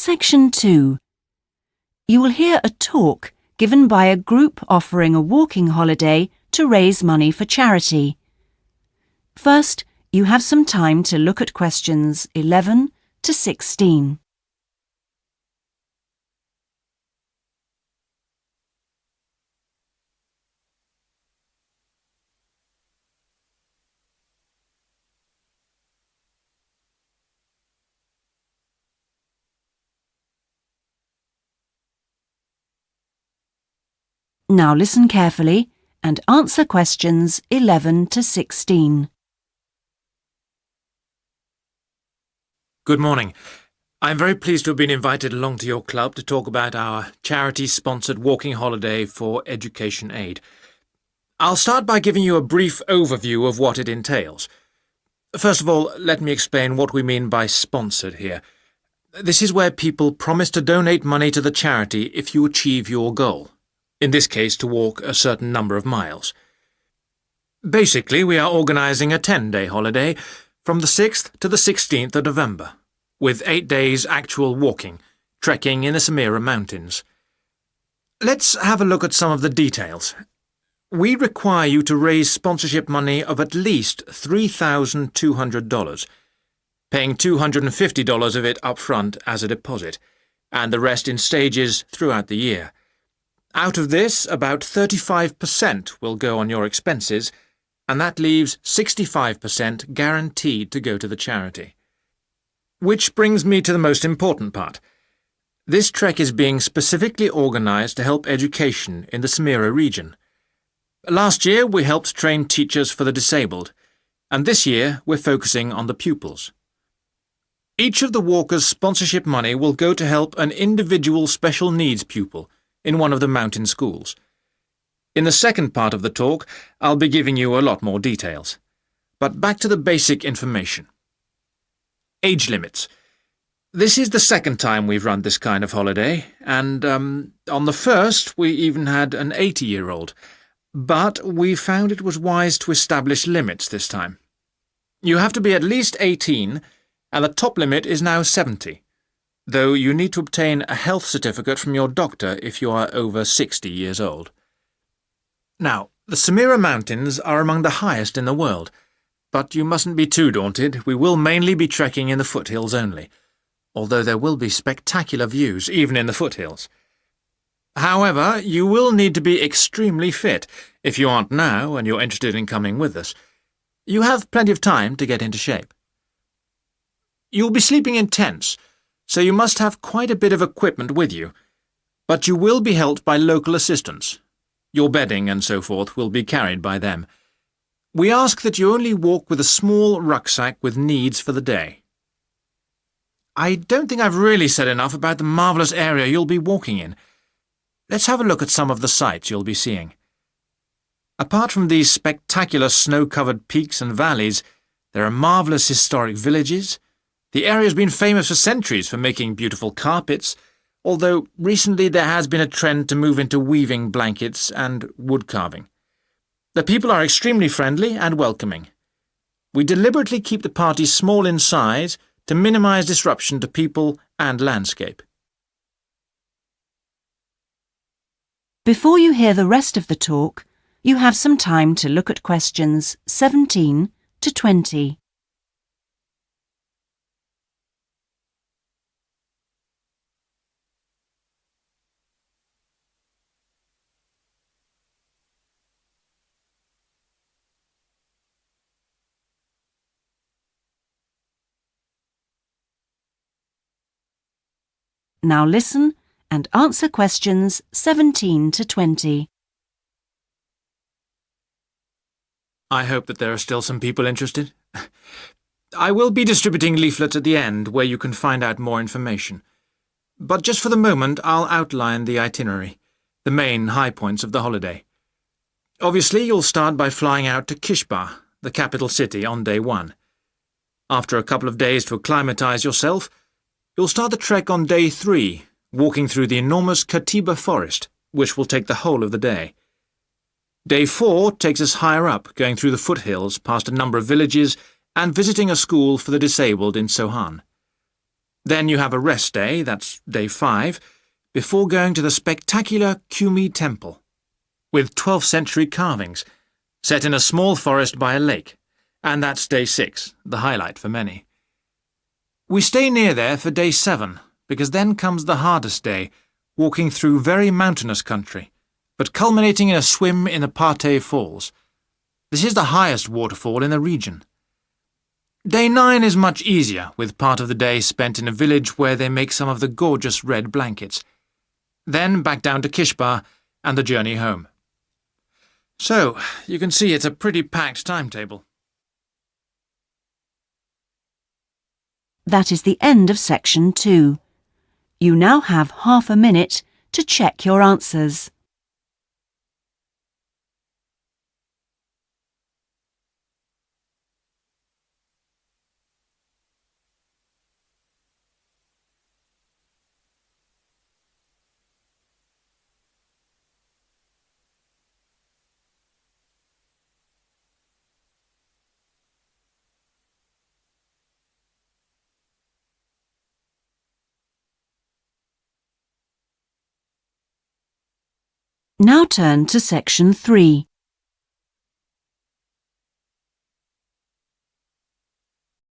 Section 2. You will hear a talk given by a group offering a walking holiday to raise money for charity. First, you have some time to look at questions 11 to 16. Now listen carefully and answer questions 11 to 16. Good morning. I'm very pleased to have been invited along to your club to talk about our charity-sponsored walking holiday for education aid. I'll start by giving you a brief overview of what it entails. First of all, let me explain what we mean by sponsored here. This is where people promise to donate money to the charity if you achieve your goal. In this case, to walk a certain number of miles. Basically, we are organising a 10-day holiday from the 6th to the 16th of November, with 8 days actual walking, trekking in the Samira Mountains. Let's have a look at some of the details. We require you to raise sponsorship money of at least $3,200, paying $250 of it up front as a deposit, and the rest in stages throughout the year. Out of this, about 35% will go on your expenses, and that leaves 65% guaranteed to go to the charity. Which brings me to the most important part. This trek is being specifically organised to help education in the Samira region. Last year we helped train teachers for the disabled, and this year we're focusing on the pupils. Each of the walkers' sponsorship money will go to help an individual special needs pupil in one of the mountain schools. In the second part of the talk, I'll be giving you a lot more details. But back to the basic information. Age limits. This is the second time we've run this kind of holiday, and on the first we even had an 80-year-old. But we found it was wise to establish limits this time. You have to be at least 18, and the top limit is now 70. Though you need to obtain a health certificate from your doctor if you are over 60 years old. Now, the Samira Mountains are among the highest in the world, but you mustn't be too daunted. We will mainly be trekking in the foothills only, although there will be spectacular views even in the foothills. However, you will need to be extremely fit if you aren't now and you're interested in coming with us. You have plenty of time to get into shape. You'll be sleeping in tents, so you must have quite a bit of equipment with you, but you will be helped by local assistants. Your bedding and so forth will be carried by them. We ask that you only walk with a small rucksack with needs for the day. I don't think I've really said enough about the marvellous area you'll be walking in. Let's have a look at some of the sights you'll be seeing. Apart from these spectacular snow-covered peaks and valleys, there are marvellous historic villages. The area has been famous for centuries for making beautiful carpets, although recently there has been a trend to move into weaving blankets and wood carving. The people are extremely friendly and welcoming. We deliberately keep the party small in size to minimise disruption to people and landscape. Before you hear the rest of the talk, you have some time to look at questions 17 to 20. Now listen and answer questions 17 to 20. I hope that there are still some people interested. I will be distributing leaflets at the end where you can find out more information. But just for the moment, I'll outline the itinerary, the main high points of the holiday. Obviously, you'll start by flying out to Kishba, the capital city, on day 1. After a couple of days to acclimatise yourself, you'll start the trek on day 3, walking through the enormous Katiba forest, which will take the whole of the day. Day 4 takes us higher up, going through the foothills, past a number of villages, and visiting a school for the disabled in Sohan. Then you have a rest day, that's day 5, before going to the spectacular Kumi Temple, with 12th century carvings, set in a small forest by a lake, and that's day 6, the highlight for many. We stay near there for day 7, because then comes the hardest day, walking through very mountainous country, but culminating in a swim in the Pate Falls. This is the highest waterfall in the region. Day 9 is much easier, with part of the day spent in a village where they make some of the gorgeous red blankets. Then back down to Kishbar and the journey home. So, you can see it's a pretty packed timetable. That is the end of section 2. You now have half a minute to check your answers. Now turn to section 3.